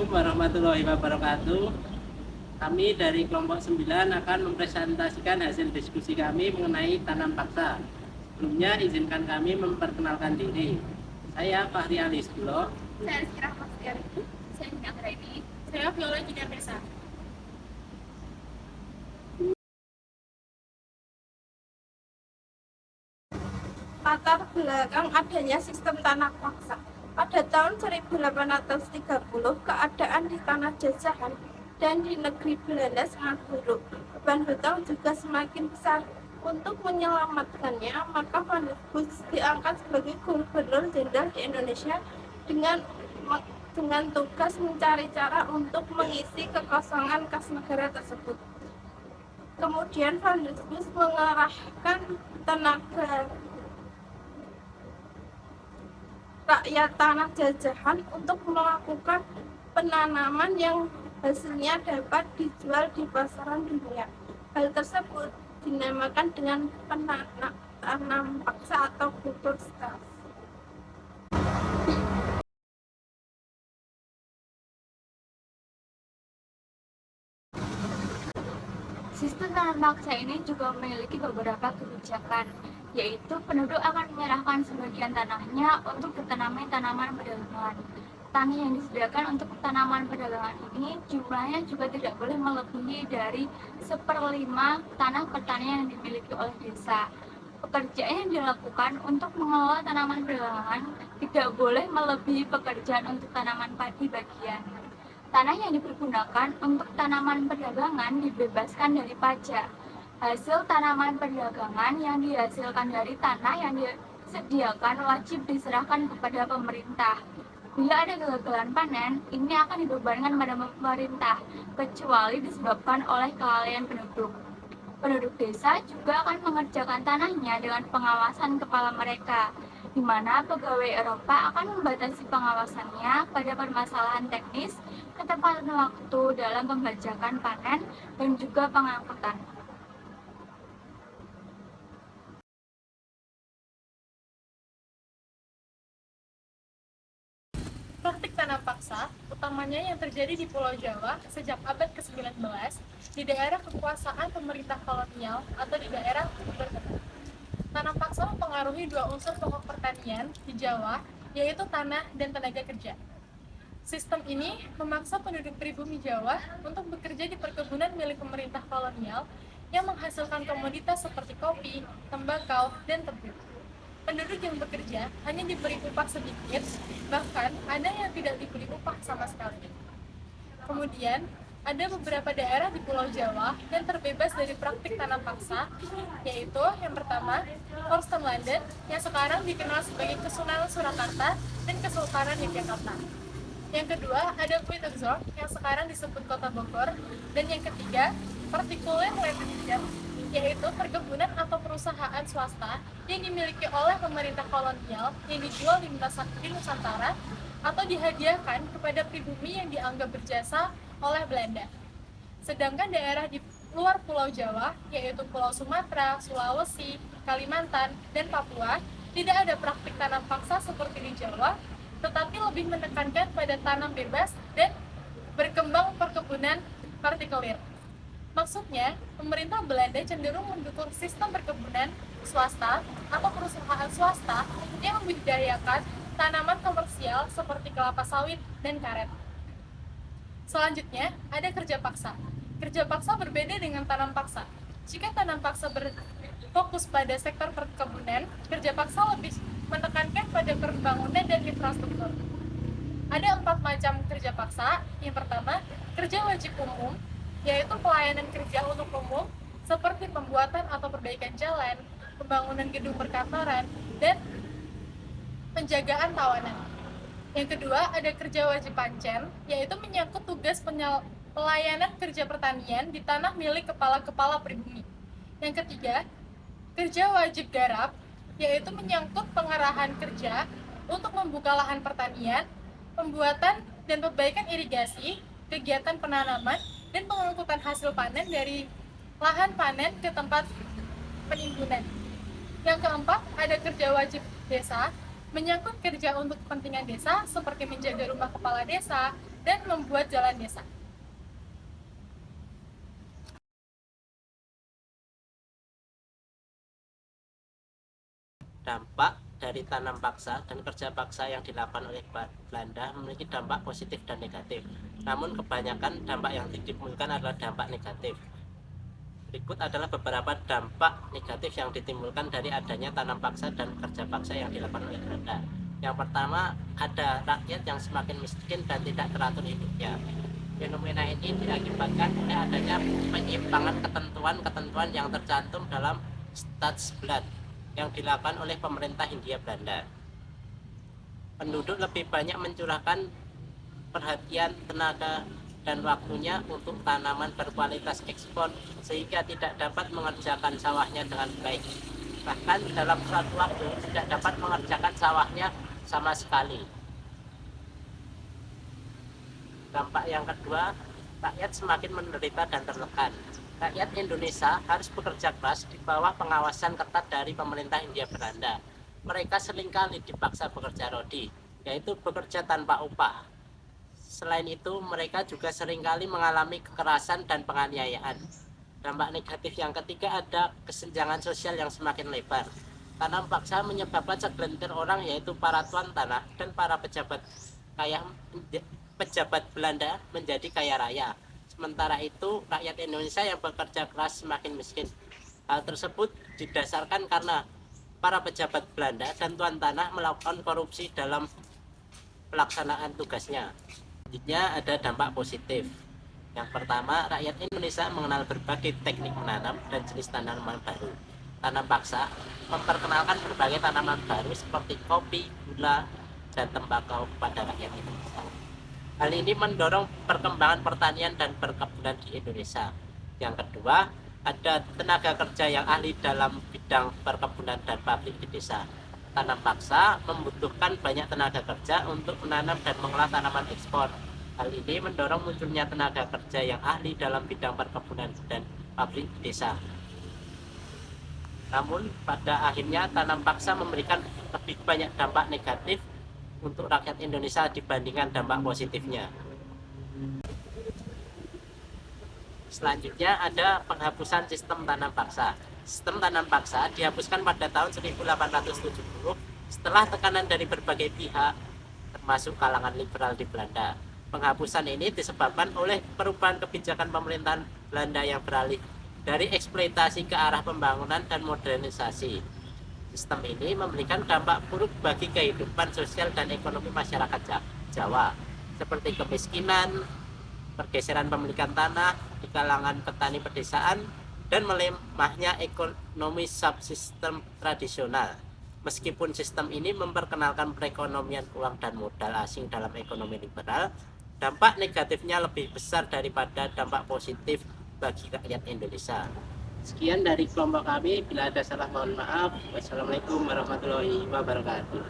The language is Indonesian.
Assalamualaikum warahmatullahi wabarakatuh. Kami dari kelompok 9 akan mempresentasikan hasil diskusi kami mengenai tanam paksa. Sebelumnya izinkan kami memperkenalkan diri. Saya Fahri Alisbulo. Saya Rizky Rahmat. Saya Nina Anggraini. Saya Viola Junior Desa. Latar belakang adanya sistem tanah paksa. Pada tahun 1830, keadaan di tanah jajahan dan di negeri Belanda sangat buruk. Beban hutang juga semakin besar. Untuk menyelamatkannya, maka Van der Goes diangkat sebagai Gubernur Jenderal di Indonesia dengan tugas mencari cara untuk mengisi kekosongan kas negara tersebut. Kemudian Van der Goes mengerahkan tenaga rakyat tanah jajahan untuk melakukan penanaman yang hasilnya dapat dijual di pasaran dunia. Hal tersebut dinamakan dengan tanam paksa atau kultur stas. Sistem tanam paksa ini juga memiliki beberapa kebijakan, yaitu penduduk akan menyerahkan sebagian tanahnya untuk ditanami tanaman perdagangan. Tanah yang disediakan untuk tanaman perdagangan ini jumlahnya juga tidak boleh melebihi dari 1/5 tanah pertanian yang dimiliki oleh desa. Pekerjaan yang dilakukan untuk mengelola tanaman perdagangan tidak boleh melebihi pekerjaan untuk tanaman padi bagian. Tanah yang dipergunakan untuk tanaman perdagangan dibebaskan dari pajak. Hasil tanaman perdagangan yang dihasilkan dari tanah yang disediakan wajib diserahkan kepada pemerintah. Bila ada kegagalan panen, ini akan dibebankan pada pemerintah, kecuali disebabkan oleh kelalaian penduduk. Penduduk desa juga akan mengerjakan tanahnya dengan pengawasan kepala mereka, di mana pegawai Eropa akan membatasi pengawasannya pada permasalahan teknis, ketepatan waktu dalam pembajakan panen, dan juga pengangkutan. Praktik tanam paksa, utamanya yang terjadi di Pulau Jawa sejak abad ke-19 di daerah kekuasaan pemerintah kolonial atau di daerah gubernur. Tanam paksa mempengaruhi dua unsur pokok pertanian di Jawa, yaitu tanah dan tenaga kerja. Sistem ini memaksa penduduk pribumi Jawa untuk bekerja di perkebunan milik pemerintah kolonial yang menghasilkan komoditas seperti kopi, tembakau, dan tebu. Penduduk yang bekerja hanya diberi upah sedikit, bahkan ada yang tidak diberi upah sama sekali. Kemudian, ada beberapa daerah di Pulau Jawa yang terbebas dari praktik tanam paksa, yaitu yang pertama, Horston London, yang sekarang dikenal sebagai Kesunanan Surakarta dan Kesultanan Yogyakarta. Yang kedua, ada Pietersorg, yang sekarang disebut Kota Bogor. Dan yang ketiga, Particular Land, yaitu perkebunan atau perusahaan swasta yang dimiliki oleh pemerintah kolonial yang dijual di Nusantara atau dihadiahkan kepada pribumi yang dianggap berjasa oleh Belanda. Sedangkan daerah di luar Pulau Jawa, yaitu Pulau Sumatera, Sulawesi, Kalimantan, dan Papua, tidak ada praktik tanam paksa seperti di Jawa, tetapi lebih menekankan pada tanam bebas dan berkembang perkebunan partikulir. Maksudnya, pemerintah Belanda cenderung mendukung sistem perkebunan swasta atau perusahaan swasta yang membudidayakan tanaman komersial seperti kelapa sawit dan karet. Selanjutnya, ada kerja paksa. Kerja paksa berbeda dengan tanam paksa. Jika tanam paksa berfokus pada sektor perkebunan, kerja paksa lebih menekankan pada pembangunan dan infrastruktur. Ada 4 macam kerja paksa. Yang pertama, kerja wajib umum, yaitu pelayanan kerja untuk umum seperti pembuatan atau perbaikan jalan, pembangunan gedung perkantoran, dan penjagaan tawanan. Yang kedua, ada kerja wajib pancen, yaitu menyangkut tugas pelayanan kerja pertanian di tanah milik kepala-kepala pribumi. Yang ketiga, kerja wajib garap, yaitu menyangkut pengarahan kerja untuk membuka lahan pertanian, pembuatan dan perbaikan irigasi, kegiatan penanaman, dan pengangkutan hasil panen dari lahan panen ke tempat penimbunan. Yang keempat, ada kerja wajib desa, menyangkut kerja untuk kepentingan desa seperti menjaga rumah kepala desa, dan membuat jalan desa. Dampak dari tanam paksa dan kerja paksa yang dilakukan oleh Belanda memiliki dampak positif dan negatif. Namun kebanyakan dampak yang ditimbulkan adalah dampak negatif. Berikut adalah beberapa dampak negatif yang ditimbulkan dari adanya tanam paksa dan kerja paksa yang dilakukan oleh Belanda. Yang pertama, ada rakyat yang semakin miskin dan tidak teratur hidupnya. Fenomena ini diakibatkan oleh adanya penyimpangan ketentuan-ketentuan yang tercantum dalam Stadsblad yang dilakukan oleh pemerintah Hindia Belanda. Penduduk lebih banyak mencurahkan perhatian, tenaga, dan waktunya untuk tanaman berkualitas ekspor sehingga tidak dapat mengerjakan sawahnya dengan baik. Bahkan dalam suatu waktu tidak dapat mengerjakan sawahnya sama sekali. Dampak yang kedua, rakyat semakin menderita dan tertekan. Rakyat Indonesia harus bekerja keras di bawah pengawasan ketat dari pemerintah Hindia Belanda. Mereka seringkali dipaksa bekerja rodi, yaitu bekerja tanpa upah. Selain itu, mereka juga seringkali mengalami kekerasan dan penganiayaan. Dampak negatif yang ketiga, ada kesenjangan sosial yang semakin lebar. Tanam paksa menyebabkan segelintir orang, yaitu para tuan tanah dan para pejabat Belanda menjadi kaya raya. Sementara itu, rakyat Indonesia yang bekerja keras semakin miskin. Hal tersebut didasarkan karena para pejabat Belanda dan tuan tanah melakukan korupsi dalam pelaksanaan tugasnya. Selanjutnya ada dampak positif. Yang pertama, rakyat Indonesia mengenal berbagai teknik menanam dan jenis tanaman baru. Tanam paksa memperkenalkan berbagai tanaman baru seperti kopi, gula, dan tembakau kepada rakyat Indonesia. Hal ini mendorong perkembangan pertanian dan perkebunan di Indonesia. Yang kedua, ada tenaga kerja yang ahli dalam bidang perkebunan dan pabrik di desa. Tanam paksa membutuhkan banyak tenaga kerja untuk menanam dan mengolah tanaman ekspor. Hal ini mendorong munculnya tenaga kerja yang ahli dalam bidang perkebunan dan pabrik di desa. Namun pada akhirnya tanam paksa memberikan lebih banyak dampak negatif untuk rakyat Indonesia dibandingkan dampak positifnya. Selanjutnya ada penghapusan sistem tanam paksa. Sistem tanam paksa dihapuskan pada tahun 1870 setelah tekanan dari berbagai pihak, termasuk kalangan liberal di Belanda. Penghapusan ini disebabkan oleh perubahan kebijakan pemerintahan Belanda yang beralih dari eksploitasi ke arah pembangunan dan modernisasi. Sistem ini memberikan dampak buruk bagi kehidupan sosial dan ekonomi masyarakat Jawa, seperti kemiskinan, pergeseran pemilikan tanah di kalangan petani pedesaan, dan melemahnya ekonomi subsistem tradisional. Meskipun sistem ini memperkenalkan perekonomian uang dan modal asing dalam ekonomi liberal, dampak negatifnya lebih besar daripada dampak positif bagi rakyat Indonesia. Sekian dari kelompok kami, bila ada salah mohon maaf. Wassalamualaikum warahmatullahi wabarakatuh.